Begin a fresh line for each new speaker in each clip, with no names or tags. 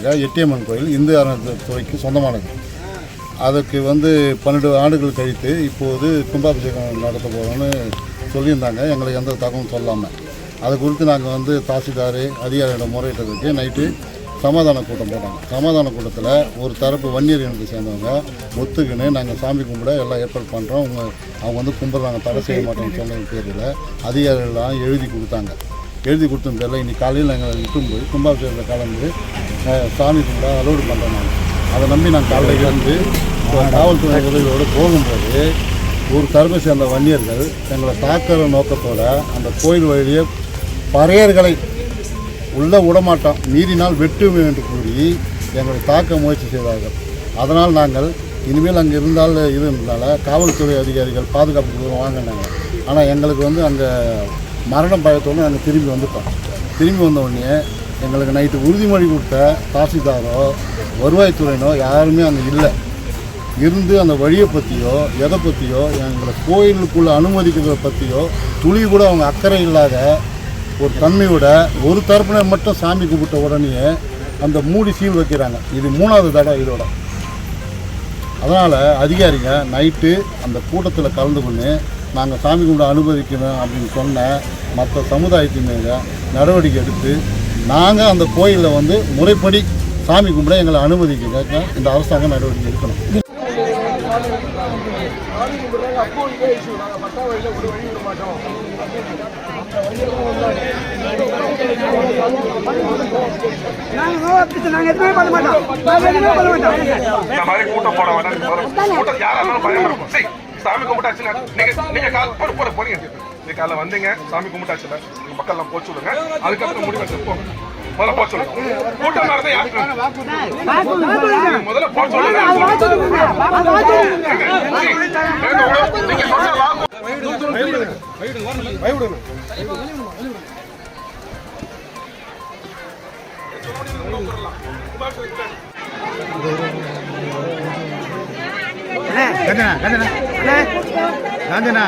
இருக்க எட்டியம்மன் கோயில் இந்து அறநிலையத்துறைக்கு சொந்தமானது. அதுக்கு 12 ஆண்டுகள் கழித்து இப்போது கும்பாபிஷேகம் நடத்த போகிறோன்னு சொல்லியிருந்தாங்க. எங்களுக்கு எந்த தகவலும் சொல்லாமல் அது குறித்து நாங்கள் தாசில்தார் அதிகாரியிடம் முறையிட்டதுக்கு நைட்டு சமாதான கூட்டம் போட்டாங்க. சமாதான கூட்டத்தில் ஒரு தரப்பு வன்னியர் இனத்தை சேர்ந்தவங்க ஒத்துக்குன்னு நாங்கள் சாமி கும்பிட எல்லாம் ஏற்பாடு பண்ணுறோம், அவங்க கும்பிட்றாங்க, தடை செய்ய மாட்டோம்னு சொன்னது பேரில் அதிகாரிகள்லாம் எழுதி கொடுத்தாங்க. எழுதி கொடுத்த பேரில் இன்றைக்கி காலையில் நாங்கள் இட்டும் போய் கும்பாபிஷேகத்தில் கலந்து சாமி கும்பிட அலோடு பண்ணுறோம். அதை நம்பி நாங்கள் காலையில் இருந்து காவல்துறை உதவியோடு போகும்போது ஒரு தரப்பை சேர்ந்த வன்னியர்கள் எங்களை தாக்குற நோக்கத்தோடு அந்த கோயில் வழியே பறையர்களை உள்ள விடமாட்டோம், மீறினால் வெட்டுவோம் என்று கூறி எங்களை தாக்க முயற்சி செய்தார்கள். அதனால் நாங்கள் இனிமேல் அங்கே இருந்ததுனால காவல்துறை அதிகாரிகள் பாதுகாப்பு வாங்கினாங்க. ஆனால் எங்களுக்கு அங்கே மரணம் பயத்தோடு நாங்கள் திரும்பி வந்துட்டோம். திரும்பி வந்த உடனே எங்களுக்கு நைட்டு உறுதிமொழி கொடுத்த தாசில்தாரோ வருவாய்த்துறையினோ யாருமே அங்கே இல்லை. இருந்து அந்த வழியை பற்றியோ எதை பற்றியோ எங்களை கோயிலுக்குள்ளே அனுமதிக்கிறத பற்றியோ துளி கூட அவங்க அக்கறை இல்லாத ஒரு தன்மையோட ஒரு தரப்பினர் மட்டும் சாமி கும்பிட்ட உடனே அந்த மூடி சீல் வைக்கிறாங்க. இது 3வது தடவை இதோட. அதனால் அதிகாரிங்க நைட்டு அந்த கூட்டத்தில் கலந்து கொண்டு நாங்கள் சாமி கும்பிட அனுமதிக்கணும் அப்படின்னு சொன்ன மற்ற சமுதாயத்தின் மீது நடவடிக்கை எடுத்து நாங்கள் அந்த கோயிலில் முறைப்படி சாமி கும்பிட எங்களை அனுமதிக்க இந்த அரசாங்கம் நடவடிக்கை எடுக்கணும்.
சாமி கும்பிட்டாச்சு நீங்க காலைல வந்தீங்க, சாமி கும்பிட்டாச்சுல உங்க மக்கள் எல்லாம் போச்சு விடுங்க. அதுக்கப்புறம் முடிவு போங்க, முதல்ல போக சொல்லுங்க. கூட்டம் நடந்த முதல்ல போக சொல்லுங்க.
காஞ்சனா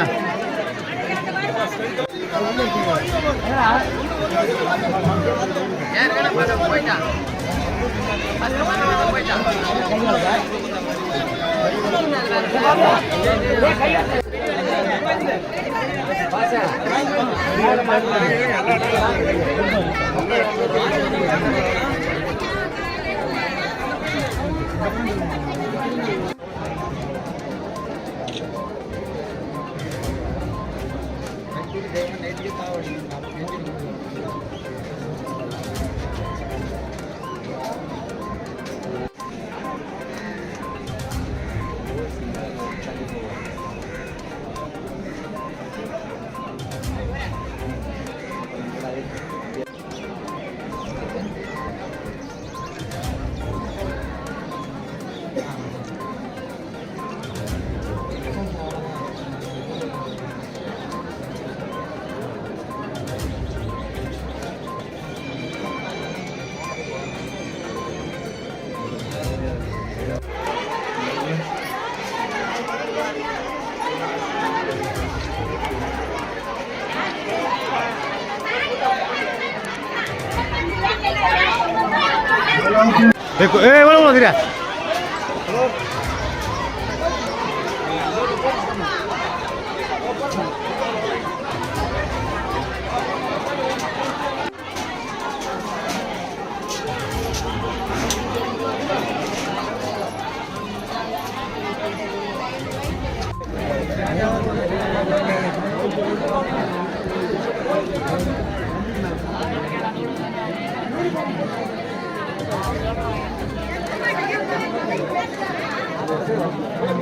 எவ்வளோ தெரியா
Thank you.